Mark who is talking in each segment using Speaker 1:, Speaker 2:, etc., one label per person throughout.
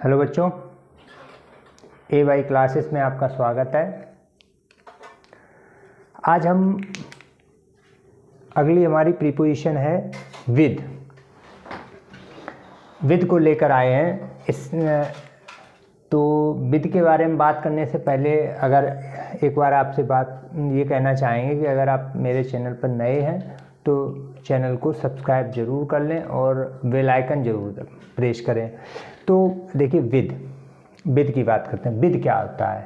Speaker 1: Hello बच्चों, ए Y classes में आपका स्वागत है। आज हम अगली हमारी प्रीपोजिशन है विद को लेकर आए हैं। तो विद के बारे में बात करने से पहले अगर एक बार आपसे बात ये कहना चाहेंगे कि अगर आप मेरे चैनल पर नए हैं तो चैनल को सब्सक्राइब ज़रूर कर लें और बेल आइकन ज़रूर प्रेस करें। तो देखिए विद की बात करते हैं। विद क्या होता है?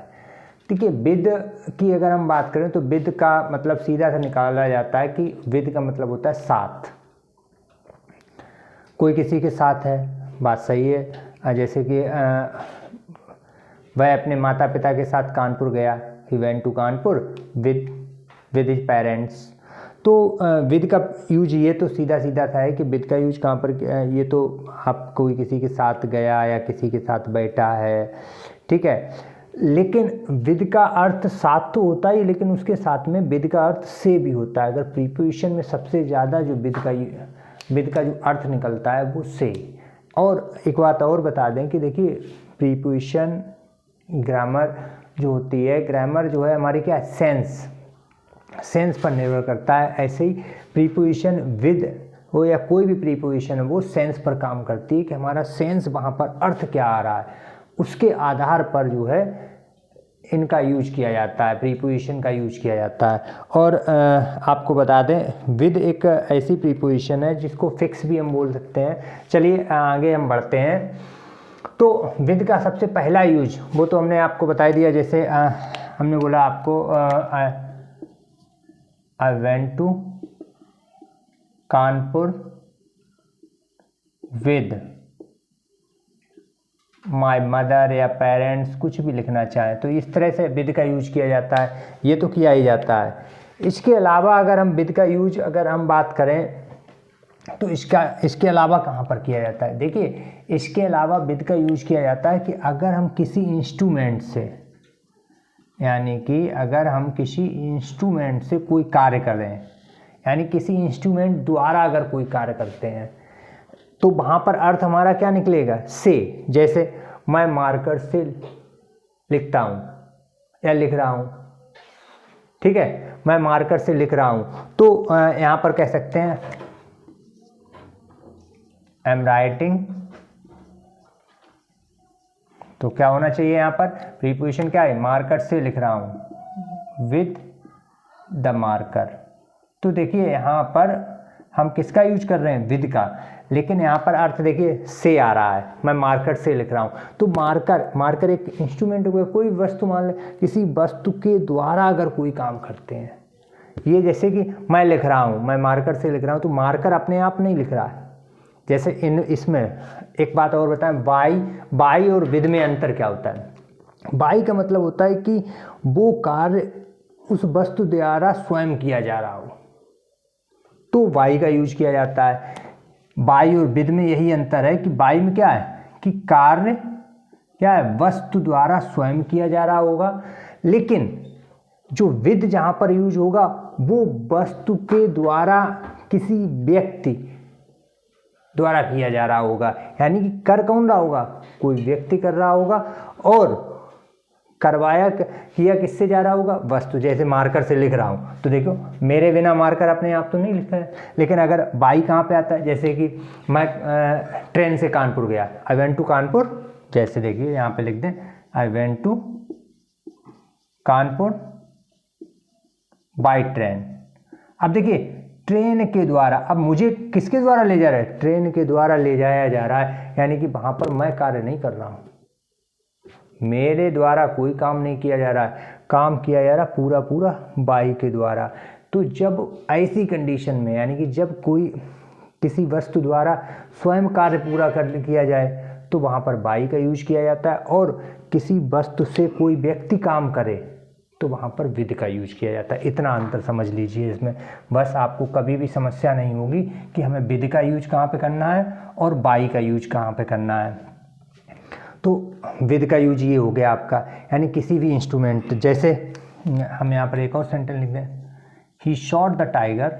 Speaker 1: देखिए विद की अगर हम बात करें तो विद का मतलब सीधा सा निकाला जाता है कि विद का मतलब होता है साथ। कोई किसी के साथ है, बात सही है। जैसे कि वह अपने माता पिता के साथ कानपुर गया, he went to Kanpur with his parents. तो विद का यूज ये तो सीधा सा है कि विद का यूज कहाँ पर, ये तो आप कोई किसी के साथ गया या किसी के साथ बैठा है, ठीक है। लेकिन विद का अर्थ साथ तो होता ही, लेकिन उसके साथ में विद का अर्थ से भी होता है। अगर प्रीपोजिशन में सबसे ज़्यादा जो विद का जो अर्थ निकलता है वो से। और एक बात और बता दें कि देखिए प्रीपोजिशन ग्रामर जो होती है, ग्रामर जो है हमारी क्या है, सेंस पर निर्भर करता है। ऐसे ही प्रीपोजिशन विद हो या कोई भी प्रीपोजिशन हो वो सेंस पर काम करती है कि हमारा सेंस वहाँ पर अर्थ क्या आ रहा है, उसके आधार पर जो है इनका यूज किया जाता है, प्रीपोजिशन का यूज किया जाता है। और आपको बता दें विद एक ऐसी प्रीपोजिशन है जिसको फिक्स भी हम बोल सकते हैं। चलिए आगे हम बढ़ते हैं। तो विद का सबसे पहला यूज वो तो हमने आपको बता दिया। जैसे हमने बोला आपको I went to Kanpur with my mother या पेरेंट्स, कुछ भी लिखना चाहें तो इस तरह से विद का यूज किया जाता है। ये तो किया ही जाता है। इसके अलावा अगर हम विद का यूज अगर हम बात करें तो इसके अलावा कहाँ पर किया जाता है? देखिए इसके अलावा विद का यूज किया जाता है कि अगर हम किसी इंस्ट्रूमेंट से, यानी कि अगर हम किसी इंस्ट्रूमेंट से कोई कार्य कर रहे हैं, यानी किसी इंस्ट्रूमेंट द्वारा अगर कोई कार्य करते हैं तो वहाँ पर अर्थ हमारा क्या निकलेगा? से। जैसे मैं मार्कर से लिखता हूँ या लिख रहा हूँ, ठीक है, मैं मार्कर से लिख रहा हूँ तो यहाँ पर कह सकते हैं आई एम राइटिंग। तो क्या होना चाहिए यहाँ पर? प्रीपोजिशन क्या है? मार्कर से लिख रहा हूँ विद द मार्कर। तो देखिए यहाँ पर हम किसका यूज कर रहे हैं? विद का। लेकिन यहाँ पर अर्थ देखिए से आ रहा है, मैं मार्कर से लिख रहा हूँ। तो मार्कर एक इंस्ट्रूमेंट हो गया, कोई वस्तु, मान ले किसी वस्तु के द्वारा अगर कोई काम करते हैं। ये जैसे कि मैं लिख रहा हूँ, मैं मार्कर से लिख रहा हूँ, तो मार्कर अपने आप नहीं लिख रहा है। जैसे इसमें एक बात और बताएं, बाई और विद में अंतर क्या होता है? बाई का मतलब होता है कि वो कार्य उस वस्तु द्वारा स्वयं किया जा रहा हो, तो बाई का यूज किया जाता है। बाई और विद में यही अंतर है कि बाई में क्या है कि कार्य क्या है, वस्तु द्वारा स्वयं किया जा रहा होगा। लेकिन जो विद जहाँ पर यूज होगा वो वस्तु के द्वारा किसी व्यक्ति द्वारा किया जा रहा होगा, यानी कि कर कौन रहा होगा? कोई व्यक्ति कर रहा होगा, और किया किससे जा रहा होगा? वस्तु। जैसे मार्कर से लिख रहा हूँ तो देखो मेरे बिना मार्कर अपने आप तो नहीं लिखता है। लेकिन अगर बाई कहाँ पे आता है? जैसे कि मैं ट्रेन से कानपुर गया, आई वेंट टू कानपुर। जैसे देखिए यहाँ पे लिख दें I went to Kanpur by train. अब देखिए ट्रेन के द्वारा, अब मुझे किसके द्वारा ले जा रहा है? ट्रेन के द्वारा ले जाया जा रहा है, यानी कि वहाँ पर मैं कार्य नहीं कर रहा हूँ, मेरे द्वारा कोई काम नहीं किया जा रहा है, काम किया जा रहा पूरा बाई के द्वारा। तो जब ऐसी कंडीशन में, यानी कि जब कोई किसी वस्तु द्वारा स्वयं कार्य पूरा किया जाए तो वहाँ पर बाई का यूज किया जाता है। और किसी वस्तु से कोई व्यक्ति काम करे तो वहाँ पर विद का यूज किया जाता है। इतना अंतर समझ लीजिए इसमें, बस आपको कभी भी समस्या नहीं होगी कि हमें विद का यूज कहाँ पे करना है और बाई का यूज कहाँ पे करना है। तो विद का यूज ये हो गया आपका, यानी किसी भी इंस्ट्रूमेंट। जैसे हम यहाँ पर एक और सेंटेंस लिख दें, he shot the tiger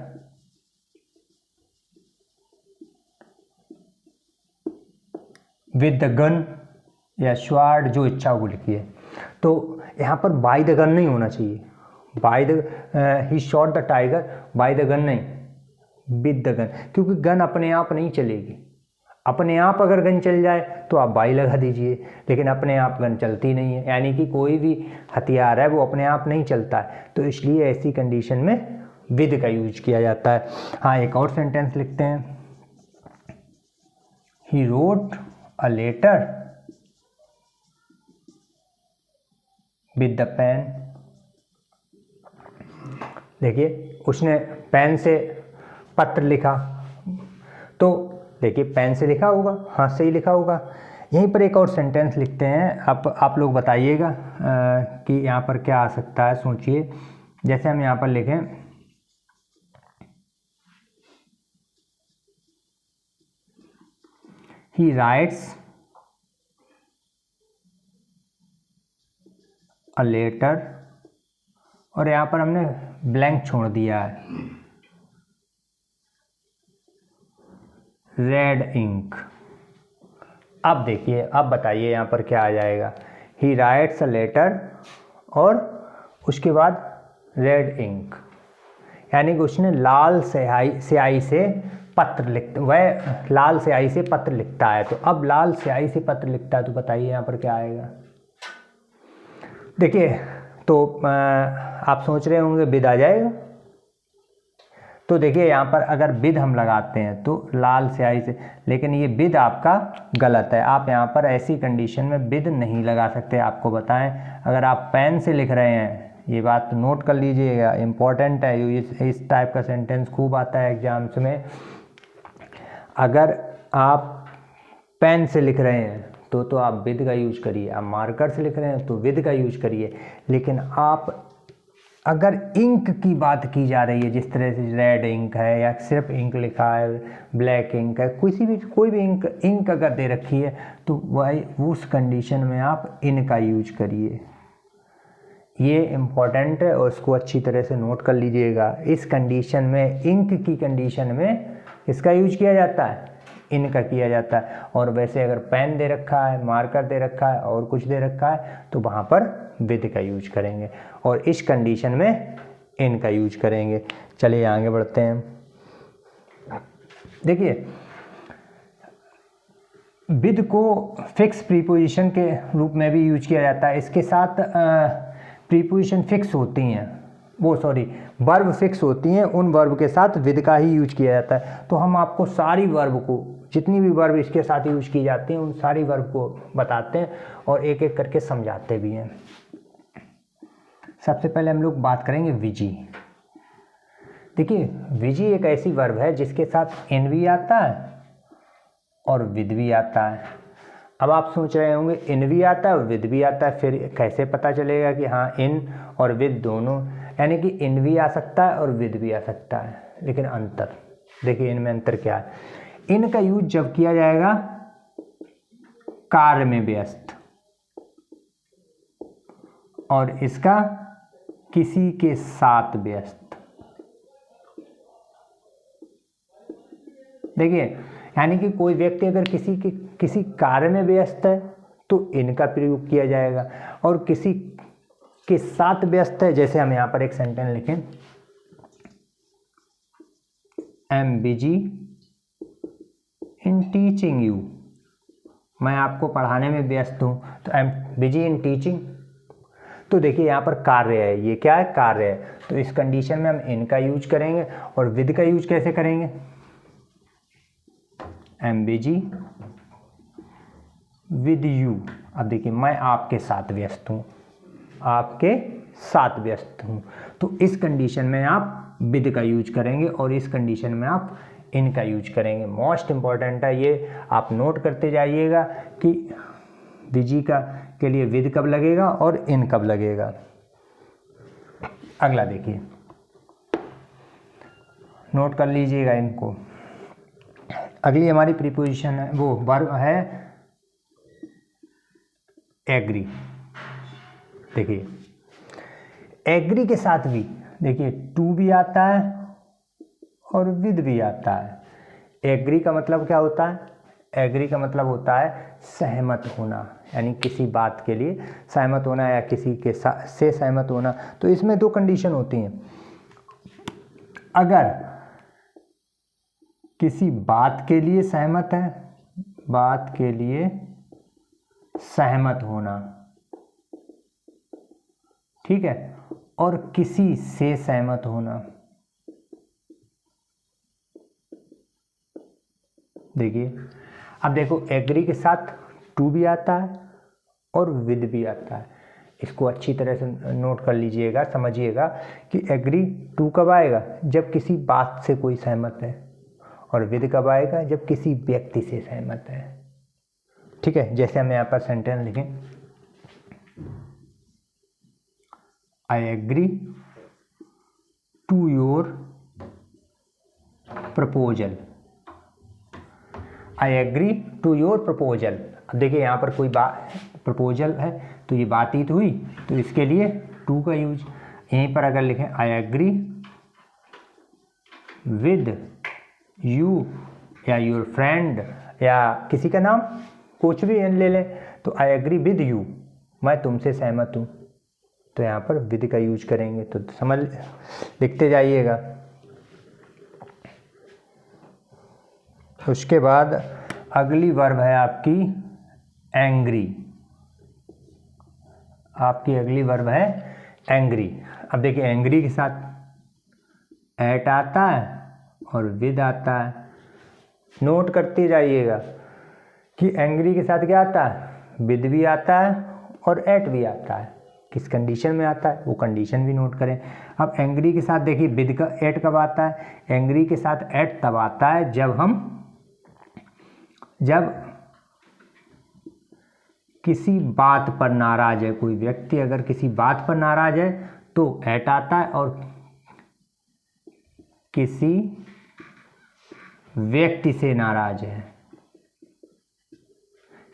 Speaker 1: with the gun या स्वाड, जो इच्छा हो वो लिखिए। तो यहाँ पर बाय द गन नहीं होना चाहिए, by the he shot the tiger by the gun नहीं, विद द गन, क्योंकि गन अपने आप नहीं चलेगी। अपने आप अगर गन चल जाए तो आप बाई लगा दीजिए, लेकिन अपने आप गन चलती नहीं है, यानी कि कोई भी हथियार है वो अपने आप नहीं चलता है, तो इसलिए ऐसी कंडीशन में विद का यूज किया जाता है। हाँ, एक और सेंटेंस लिखते हैं, he wrote a letter with the pen. देखिए उसने पेन से पत्र लिखा, तो देखिए पेन से लिखा होगा, हाथ से ही लिखा होगा। यहीं पर एक और सेंटेंस लिखते हैं, आप लोग बताइएगा कि यहाँ पर क्या आ सकता है, सोचिए। जैसे हम यहाँ पर लिखें, ही राइट्स अ लेटर, और यहाँ पर हमने ब्लैंक छोड़ दिया है, रेड इंक। अब देखिए, अब बताइए यहाँ पर क्या आ जाएगा, ही राइट्स अ लेटर और उसके बाद रेड इंक, यानी कि उसने लाल स्याही से पत्र लिखता, वह लाल स्याही से पत्र लिखता है। तो अब लाल स्याही से पत्र लिखता है, तो बताइए यहाँ पर क्या आएगा। देखिए तो आप सोच रहे होंगे विद आ जाएगा, तो देखिए यहाँ पर अगर विद हम लगाते हैं तो लाल स्याही से, लेकिन ये विद आपका गलत है। आप यहाँ पर ऐसी कंडीशन में विद नहीं लगा सकते। आपको बताएं, अगर आप पेन से लिख रहे हैं, ये बात नोट कर लीजिएगा, इम्पॉर्टेंट है, इस टाइप का सेंटेंस खूब आता है एग्जाम्स में। अगर आप पेन से लिख रहे हैं तो आप विद का यूज करिए, आप मार्कर से लिख रहे हैं तो विद का यूज करिए। लेकिन आप अगर इंक की बात की जा रही है, जिस तरह से रेड इंक है या सिर्फ इंक लिखा है, ब्लैक इंक है, कोई भी इंक अगर दे रखी है, तो वह उस कंडीशन में आप इन का यूज करिए। ये इम्पॉर्टेंट है और उसको अच्छी तरह से नोट कर लीजिएगा। इस कंडीशन में, इंक की कंडीशन में इसका यूज किया जाता है, इनका किया जाता है। और वैसे अगर पेन दे रखा है, मार्कर दे रखा है और कुछ दे रखा है, तो वहाँ पर विद का यूज करेंगे, और इस कंडीशन में इन का यूज करेंगे। चलिए आगे बढ़ते हैं। देखिए विद को फिक्स प्रीपोजिशन के रूप में भी यूज किया जाता है। इसके साथ प्रीपोजिशन फिक्स होती हैं, वर्ब फिक्स होती हैं, उन वर्ब के साथ विद का ही यूज किया जाता है। तो हम आपको सारी वर्ब को, जितनी भी वर्ब इसके साथ यूज की जाती हैं, उन सारी वर्ब को बताते हैं और एक एक करके समझाते भी हैं। सबसे पहले हम लोग बात करेंगे विजी। देखिए विजी एक ऐसी वर्ब है जिसके साथ इन भी आता है और विद भी आता है। अब आप सोच रहे होंगे इन भी आता है और विद भी आता है, फिर कैसे पता चलेगा कि हाँ इन और विद दोनों, यानी कि इन भी आ सकता है और विद भी आ सकता है। लेकिन अंतर देखिए, इनमें अंतर क्या है। इन का यूज जब किया जाएगा कार्य में व्यस्त, और इसका किसी के साथ व्यस्त। देखिए यानी कि कोई व्यक्ति अगर किसी कार्य में व्यस्त है तो इनका प्रयोग किया जाएगा, और किसी के साथ व्यस्त है, जैसे हम यहाँ पर एक सेंटेंस लिखें, I am busy in teaching you, मैं आपको पढ़ाने में व्यस्त हूँ, तो I am busy in teaching. तो देखिए यहाँ पर कार्य है, ये क्या है, कार्य है। तो इस कंडीशन में हम इनका यूज करेंगे, और विद का यूज कैसे करेंगे, I am busy with you. अब देखिए मैं आपके साथ व्यस्त हूँ, आपके साथ व्यस्त हूँ, तो इस कंडीशन में आप विद का यूज करेंगे और इस कंडीशन में आप इनका यूज करेंगे। मोस्ट इंपॉर्टेंट है ये, आप नोट करते जाइएगा कि बिजी का के लिए विद कब लगेगा और इन कब लगेगा। अगला देखिए, नोट कर लीजिएगा इनको। अगली हमारी प्रीपोजिशन है, वो वर्ब है एग्री। देखिए एग्री के साथ भी देखिए टू भी आता है और विद भी आता है। एग्री का मतलब क्या होता है, एग्री का मतलब होता है सहमत होना, यानी किसी बात के लिए सहमत होना या किसी के से सहमत होना। तो इसमें दो कंडीशन होती हैं। अगर किसी बात के लिए सहमत है, बात के लिए सहमत होना, ठीक है, और किसी से सहमत होना। देखिए, अब देखो एग्री के साथ टू भी आता है और विद भी आता है। इसको अच्छी तरह से नोट कर लीजिएगा, समझिएगा कि एग्री टू कब आएगा, जब किसी बात से कोई सहमत है, और विद कब आएगा, जब किसी व्यक्ति से सहमत है। ठीक है, जैसे हम यहाँ पर सेंटेंस लिखें, I agree to your proposal, I agree to your proposal. अब देखिए यहाँ पर कोई बात प्रपोजल है तो ये बातचीत हुई, तो इसके लिए टू का यूज। यहीं पर अगर लिखें आई एग्री विद यू या योर फ्रेंड या किसी का नाम कुछ भी ले लें, तो आई एग्री विद यू, मैं तुमसे सहमत हूँ, तो यहाँ पर विद का यूज करेंगे। तो समझ लिखते जाइएगा। उसके बाद अगली वर्ब है आपकी एंग्री। आपकी अगली वर्ब है एंग्री। अब देखिए एंग्री के साथ एट आता है और विद आता है। नोट करते जाइएगा कि एंग्री के साथ क्या आता है, विद भी आता है और एट भी आता है। किस कंडीशन में आता है वो कंडीशन भी नोट करें। अब एंग्री के साथ देखिए विद का एट कब आता है, एंग्री के साथ एट तब आता है जब किसी बात पर नाराज है, कोई व्यक्ति अगर किसी बात पर नाराज है तो एट आता है, और किसी व्यक्ति से नाराज है,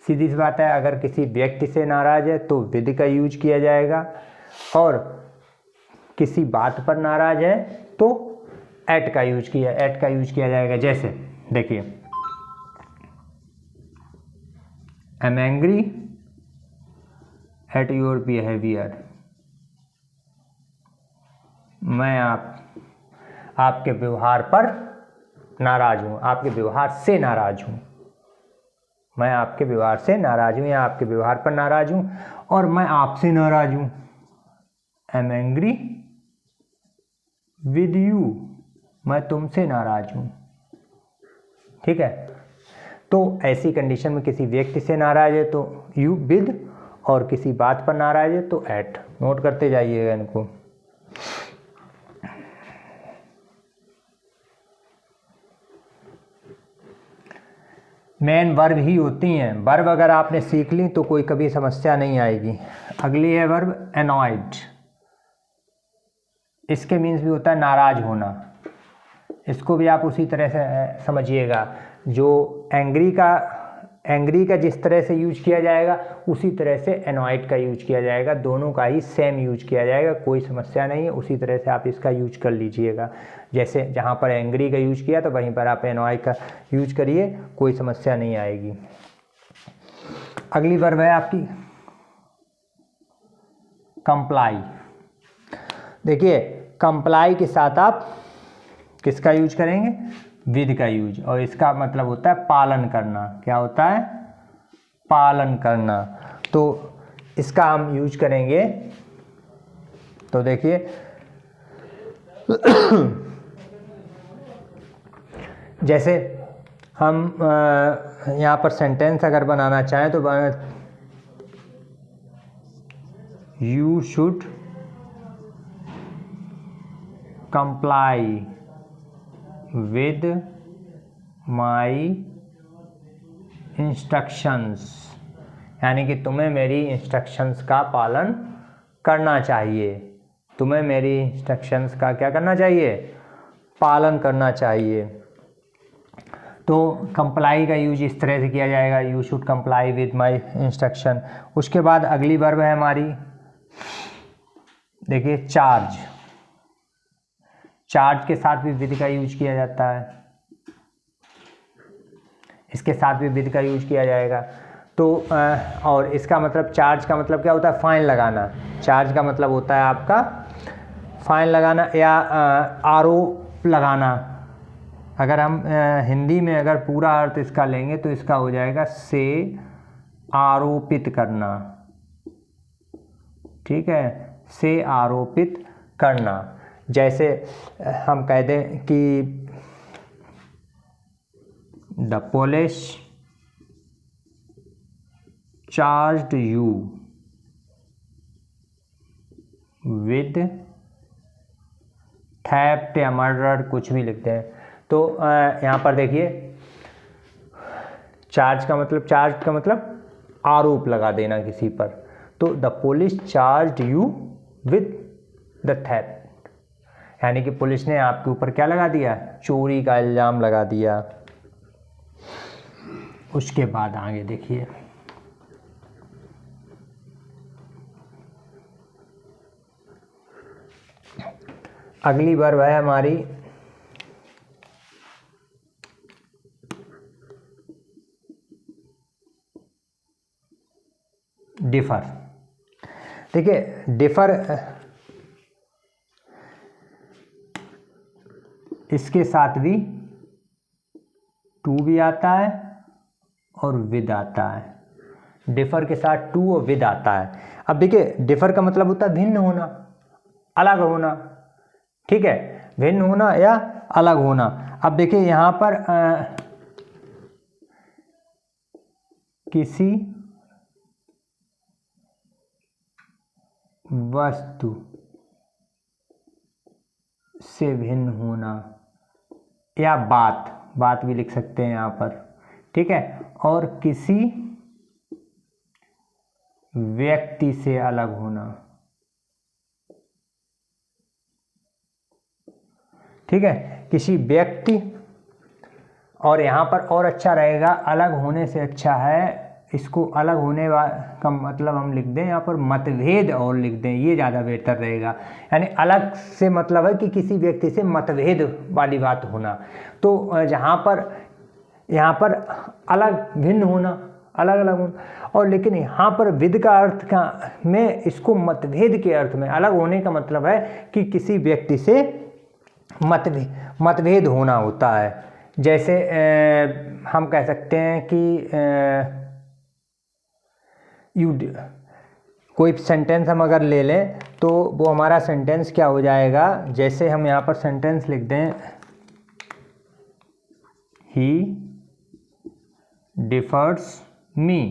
Speaker 1: सीधी सी बात है, अगर किसी व्यक्ति से नाराज है तो विद का यूज किया जाएगा, और किसी बात पर नाराज है तो एट का यूज किया जाएगा। जैसे देखिए I am angry at your behaviour, मैं आपके व्यवहार पर नाराज हूँ, आपके व्यवहार से नाराज हूँ, मैं आपके व्यवहार से नाराज हूँ या आपके व्यवहार पर नाराज हूँ, और मैं आपसे नाराज हूँ। I am angry with you, मैं तुमसे नाराज हूँ। ठीक है, तो ऐसी कंडीशन में किसी व्यक्ति से नाराज है तो यू विद, और किसी बात पर नाराज है तो एट। नोट करते जाइएगा इनको। मेन वर्ब ही होती हैं। वर्ब अगर आपने सीख ली तो कोई कभी समस्या नहीं आएगी। अगली है वर्ब एनॉयड। इसके मीन्स भी होता है नाराज होना। इसको भी आप उसी तरह से समझिएगा, जो एंग्री का जिस तरह से यूज किया जाएगा उसी तरह से एनॉयड का यूज किया जाएगा। दोनों का ही सेम यूज किया जाएगा, कोई समस्या नहीं है। उसी तरह से आप इसका यूज कर लीजिएगा। जैसे जहाँ पर एंग्री का यूज किया तो वहीं पर आप एनॉयड का यूज करिए, कोई समस्या नहीं आएगी। अगली वर्ब है आपकी कंप्लाई। देखिए कंप्लाई के साथ आप किसका यूज करेंगे, विद का यूज, और इसका मतलब होता है पालन करना। क्या होता है, पालन करना। तो इसका हम यूज करेंगे, तो देखिए जैसे हम यहाँ पर सेंटेंस अगर बनाना चाहें तो you should comply with my instructions, यानी कि तुम्हें मेरी इंस्ट्रक्शंस का पालन करना चाहिए। तुम्हें मेरी इंस्ट्रक्शंस का क्या करना चाहिए, पालन करना चाहिए। तो कंप्लाई का यूज इस तरह से किया जाएगा, you should comply with my instruction. उसके बाद अगली वर्ब है हमारी, देखिए चार्ज। चार्ज के साथ भी विद का यूज किया जाता है। इसके साथ भी विद का यूज किया जाएगा। तो और इसका मतलब चार्ज का मतलब क्या होता है, फाइन लगाना। चार्ज का मतलब होता है आपका फाइन लगाना या आरोप लगाना। अगर हम हिंदी में अगर पूरा अर्थ इसका लेंगे तो इसका हो जाएगा से आरोपित करना। ठीक है, से आरोपित करना। जैसे हम कह दें कि the police charged you with theft या मर्डर, कुछ भी लिखते हैं। तो यहाँ पर देखिए चार्ज का मतलब आरोप लगा देना किसी पर। तो the police charged you with the theft, यानी कि पुलिस ने आपके ऊपर क्या लगा दिया, चोरी का इल्ज़ाम लगा दिया। उसके बाद आगे देखिए, अगली वर्ब है हमारी डिफर। देखिए डिफर, इसके साथ भी टू भी आता है और विद आता है। डिफर के साथ टू और विद आता है। अब देखिए डिफर का मतलब होता है भिन्न होना, अलग होना। ठीक है, भिन्न होना या अलग होना। अब देखिए यहाँ पर किसी वस्तु से भिन्न होना या बात भी लिख सकते हैं यहाँ पर। ठीक है, और किसी व्यक्ति से अलग होना। ठीक है, किसी व्यक्ति, और यहाँ पर और अच्छा रहेगा, अलग होने से अच्छा है इसको अलग होने का मतलब हम लिख दें यहाँ पर मतभेद और लिख दें, ये ज़्यादा बेहतर रहेगा। यानी अलग से मतलब है कि किसी व्यक्ति से मतभेद वाली बात होना। तो जहाँ पर यहाँ पर अलग भिन्न होना, अलग अलग होना, और लेकिन यहाँ पर विद का अर्थ का में इसको मतभेद के अर्थ में, अलग होने का मतलब है कि किसी व्यक्ति से मतभेद होना होता है। जैसे हम कह सकते हैं कि कोई सेंटेंस हम अगर ले लें तो वो हमारा सेंटेंस क्या हो जाएगा, जैसे हम यहाँ पर सेंटेंस लिख दें ही डिफर्स मी।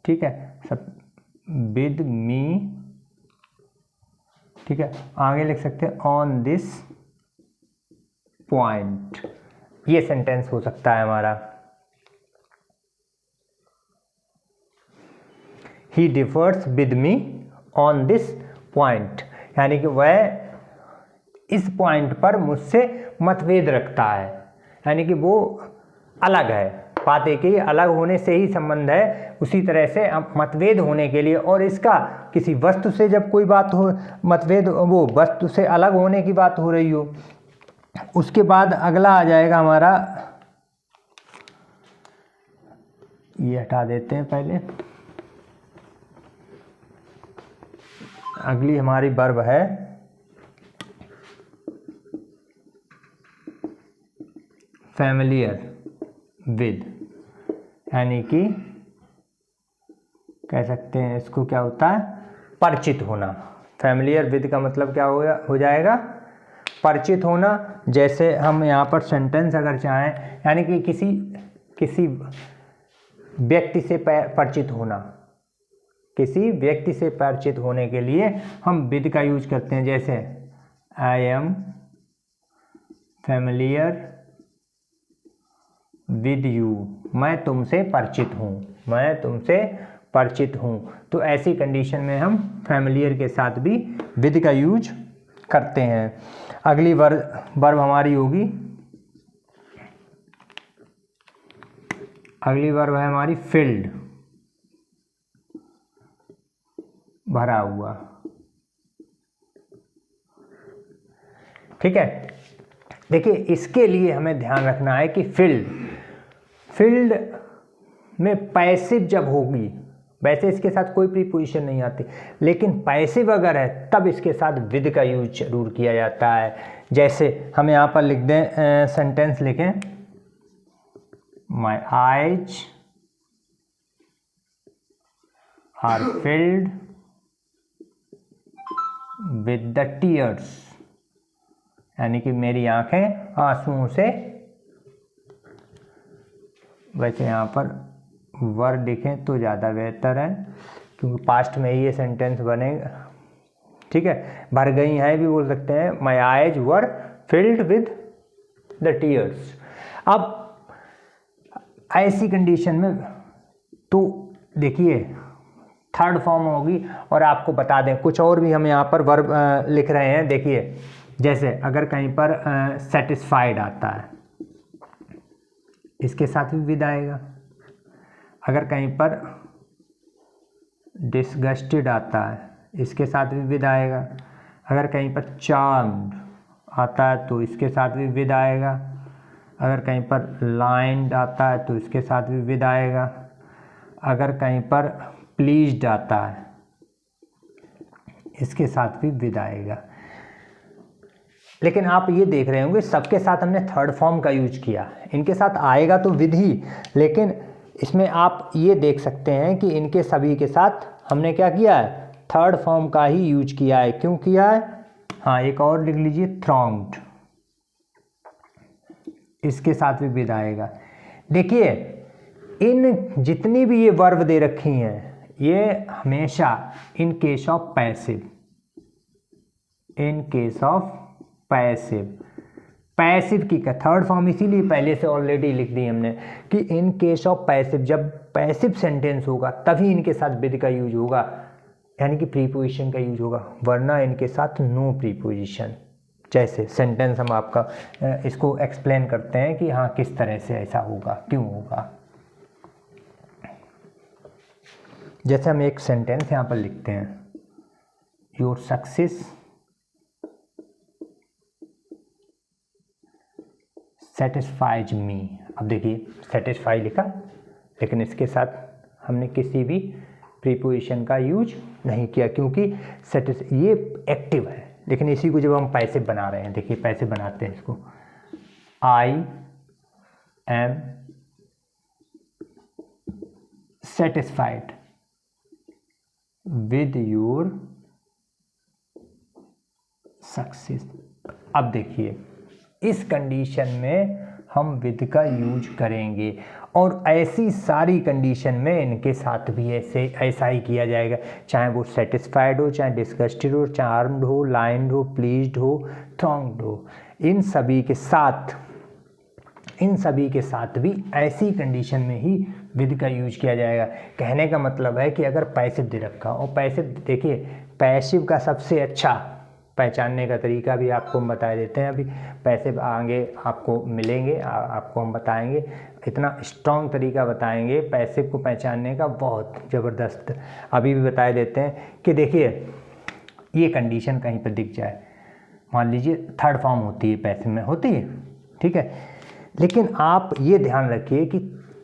Speaker 1: ठीक है, सब विद मी। ठीक है, आगे लिख सकते हैं ऑन दिस पॉइंट। ये सेंटेंस हो सकता है हमारा, he differs with me on this point, यानी कि वह इस पॉइंट पर मुझसे मतभेद रखता है, यानी कि वो अलग है। बात एक ही, अलग होने से ही संबंध है। उसी तरह से मतभेद होने के लिए, और इसका किसी वस्तु से जब कोई बात हो, मतभेद वो वस्तु से अलग होने की बात हो रही हो। उसके बाद अगला आ जाएगा हमारा, ये हटा देते हैं पहले। अगली हमारी वर्ब है फैमिलियर विद, यानी कि कह सकते हैं इसको क्या होता है, परिचित होना। फैमिलियर विद का मतलब क्या हो जाएगा, परिचित होना। जैसे हम यहाँ पर सेंटेंस अगर चाहें, यानी कि किसी व्यक्ति से परिचित होना, किसी व्यक्ति से परिचित होने के लिए हम विद का यूज करते हैं। जैसे I am familiar with you, मैं तुमसे परिचित हूँ, मैं तुमसे परिचित हूँ। तो ऐसी कंडीशन में हम फैमिलियर के साथ भी विद का यूज करते हैं। अगली वर्ब हमारी होगी, अगली वर्ब है हमारी फिल्ड, भरा हुआ। ठीक है, देखिए इसके लिए हमें ध्यान रखना है कि फील्ड में पैसिव जब होगी, वैसे इसके साथ कोई प्रीपोजिशन नहीं आती, लेकिन पैसिव अगर है तब इसके साथ विद का यूज जरूर किया जाता है। जैसे हम यहाँ पर लिख दें, सेंटेंस लिखें, my eyes are filled with the tears, यानी कि मेरी आंखें आंसुओं से, वैसे यहाँ पर वर लिखें तो ज़्यादा बेहतर है क्योंकि पास्ट में ही ये सेंटेंस बनेगा, ठीक है। भर गई हैं भी बोल सकते हैं, my eyes were field with the tears. अब ऐसी कंडीशन में तो देखिए थर्ड फॉर्म होगी, और आपको बता दें कुछ और भी हम यहाँ पर वर्ब लिख रहे हैं। देखिए जैसे अगर कहीं पर सेटिस्फाइड आता है, इसके साथ भी विद आएगा। अगर कहीं पर डिसगस्टेड आता है, इसके साथ भी विद आएगा। अगर कहीं पर चार्म्ड आता है तो इसके साथ भी विद आएगा। अगर कहीं पर लाइन्ड आता है तो इसके साथ भी विद आएगा। अगर कहीं पर प्लीज्ड आता है, इसके साथ भी विद आएगा। लेकिन आप ये देख रहे होंगे सबके साथ हमने थर्ड फॉर्म का यूज किया, इनके साथ आएगा तो विद ही, लेकिन इसमें आप ये देख सकते हैं कि इनके सभी के साथ हमने क्या किया है, थर्ड फॉर्म का ही यूज किया है। क्यों किया है? हाँ एक और लिख लीजिए, थ्रॉन्ग्ड, इसके साथ भी विद आएगा। देखिए इन जितनी भी ये वर्ब दे रखी हैं ये हमेशा in case of passive, in case of passive की थर्ड फॉर्म इसीलिए पहले से ऑलरेडी लिख दी हमने कि इन केस ऑफ पैसिव, जब पैसिव सेंटेंस होगा तभी इनके साथ विद का यूज होगा, यानी कि प्रीपोजिशन का यूज होगा, वरना इनके साथ नो प्रीपोजिशन। जैसे सेंटेंस हम आपका इसको एक्सप्लेन करते हैं कि हाँ किस तरह से ऐसा होगा, क्यों होगा। जैसे हम एक सेंटेंस यहाँ पर लिखते हैं, योर सक्सेस सेटिस्फाइज मी। अब देखिए सेटिस्फाई लिखा, लेकिन इसके साथ हमने किसी भी प्रीपोजिशन का यूज नहीं किया क्योंकि ये एक्टिव है। लेकिन इसी को जब हम पैसिव बना रहे हैं, देखिए पैसिव बनाते हैं इसको, I am satisfied with your success. अब देखिए इस कंडीशन में हम विद का यूज करेंगे, और ऐसी सारी कंडीशन में इनके साथ भी ऐसा ही किया जाएगा, चाहे वो सेटिस्फाइड हो, चाहे डिस्गस्टेड हो, चार्म्ड हो, लाइन्ड हो, प्लीज्ड हो, थ्रॉन्ग्ड हो, इन सभी के साथ भी ऐसी कंडीशन में ही विद का यूज किया जाएगा। कहने का मतलब है कि अगर पैसिव दे रखा, और पैसिव देखिए पैसिव का सबसे अच्छा पहचानने का तरीका भी आपको हम बता देते हैं। अभी पैसिव आगे आपको मिलेंगे, आपको हम बताएंगे, इतना स्ट्रॉन्ग तरीका बताएंगे पैसिव को पहचानने का, बहुत ज़बरदस्त। अभी भी बता देते हैं कि देखिए ये कंडीशन कहीं पर दिख जाए, मान लीजिए थर्ड फॉर्म होती है, पैसिव में होती है, ठीक है, लेकिन आप ये ध्यान रखिए कि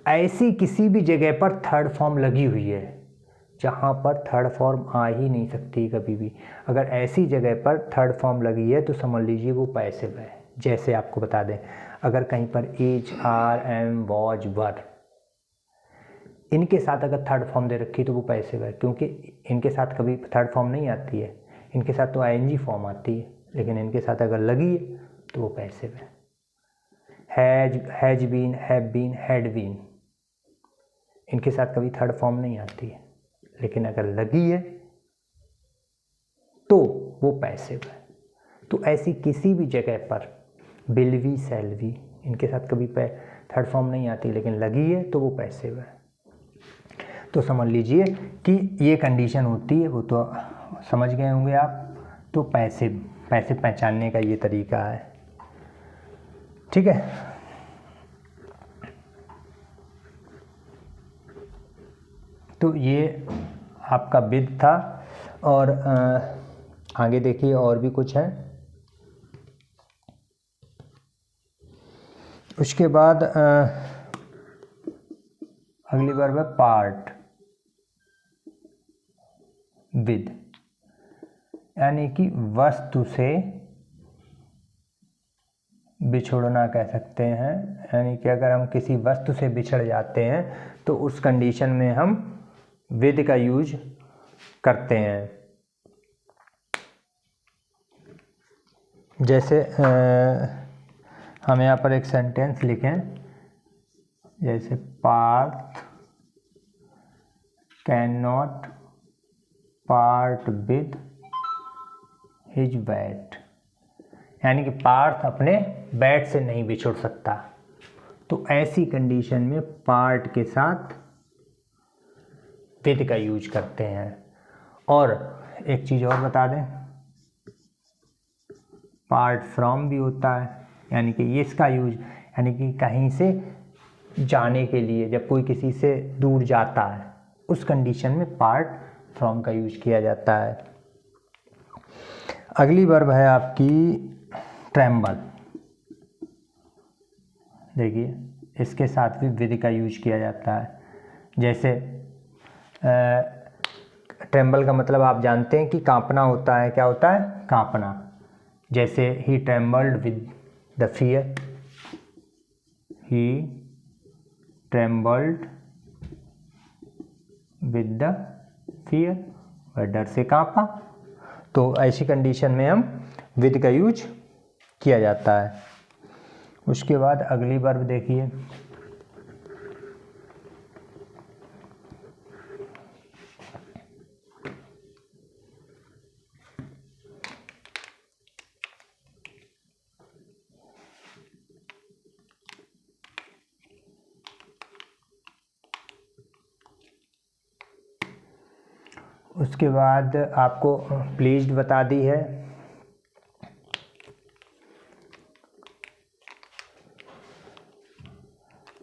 Speaker 1: ऐसी किसी भी जगह पर थर्ड फॉर्म लगी हुई है जहाँ पर थर्ड फॉर्म आ ही नहीं सकती कभी भी। अगर ऐसी जगह पर थर्ड फॉर्म लगी है तो समझ लीजिए वो पैसिव है। जैसे आपको बता दें, अगर कहीं पर इज, आर, एम, वॉज, वर, इनके साथ अगर थर्ड फॉर्म दे रखी तो वो पैसिव है, क्योंकि इनके साथ कभी थर्ड फॉर्म नहीं आती है, इनके साथ तो आईएनजी फॉर्म आती है, लेकिन इनके साथ अगर लगी है तो वो पैसिव है। Has been, have been, had been, इनके साथ कभी थर्ड फॉर्म नहीं आती है, लेकिन अगर लगी है तो वो पैसिव है। तो ऐसी किसी भी जगह पर विल बी, शैल बी, इनके साथ कभी थर्ड फॉर्म नहीं आती, लेकिन लगी है तो वो पैसिव है। तो समझ लीजिए कि ये कंडीशन होती है, वो तो समझ गए होंगे आप। तो पैसिव पहचानने का ये तरीका है, ठीक है। तो ये आपका विद था, और आगे देखिए और भी कुछ है। उसके बाद अगली वर्ब है पार्ट विद, यानी कि वस्तु से बिछुड़ना कह सकते हैं। यानी कि अगर हम किसी वस्तु से बिछड़ जाते हैं तो उस कंडीशन में हम विद का यूज करते हैं। जैसे हम यहाँ पर एक सेंटेंस लिखें, जैसे Parth can not part with his bat, यानी कि पार्थ अपने बैट से नहीं बिछुड़ सकता। तो ऐसी कंडीशन में पार्ट के साथ विद का यूज करते हैं। और एक चीज़ और बता दें, पार्ट फ्रॉम भी होता है, यानी कि इसका यूज यानी कि कहीं से जाने के लिए, जब कोई किसी से दूर जाता है उस कंडीशन में पार्ट फ्रॉम का यूज किया जाता है। अगली वर्ब है आपकी ट्रेम्बल। देखिए इसके साथ भी विद का यूज किया जाता है। जैसे ट्रेम्बल का मतलब आप जानते हैं कि कांपना होता है। क्या होता है? कांपना। जैसे he trembled with the fear, he trembled with the fear, वह डर से कांपा। तो ऐसी कंडीशन में हम विद का यूज किया जाता है। उसके बाद अगली वर्ब देखिए, उसके बाद आपको प्लीज्ड बता दी है।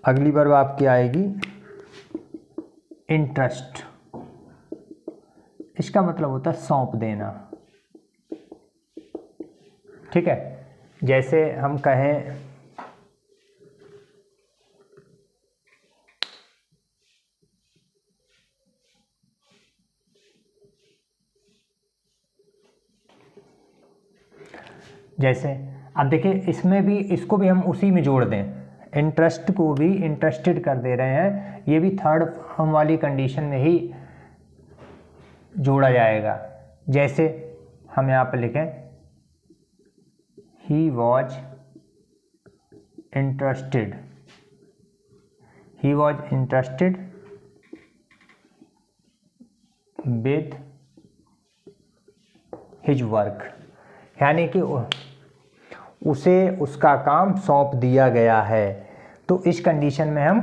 Speaker 1: अगली वर्ब आपकी आएगी इंटरेस्ट। इसका मतलब होता है सौंप देना। ठीक है, जैसे हम कहें जैसे अब देखिए इसमें भी, इसको भी हम उसी में जोड़ दें, इंटरेस्ट को भी इंटरेस्टेड कर दे रहे हैं, ये भी थर्ड फॉर्म वाली कंडीशन में ही जोड़ा जाएगा। जैसे हम यहाँ पर लिखें he was interested, he was interested with his work, यानी कि उसे उसका काम सौंप दिया गया है। तो इस कंडीशन में हम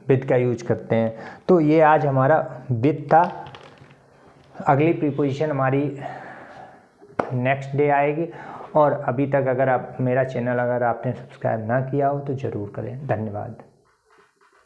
Speaker 1: विद का यूज करते हैं। तो ये आज हमारा विद था। अगली प्रीपोजिशन हमारी नेक्स्ट डे आएगी। और अभी तक अगर आप मेरा चैनल अगर आपने सब्सक्राइब ना किया हो तो ज़रूर करें। धन्यवाद।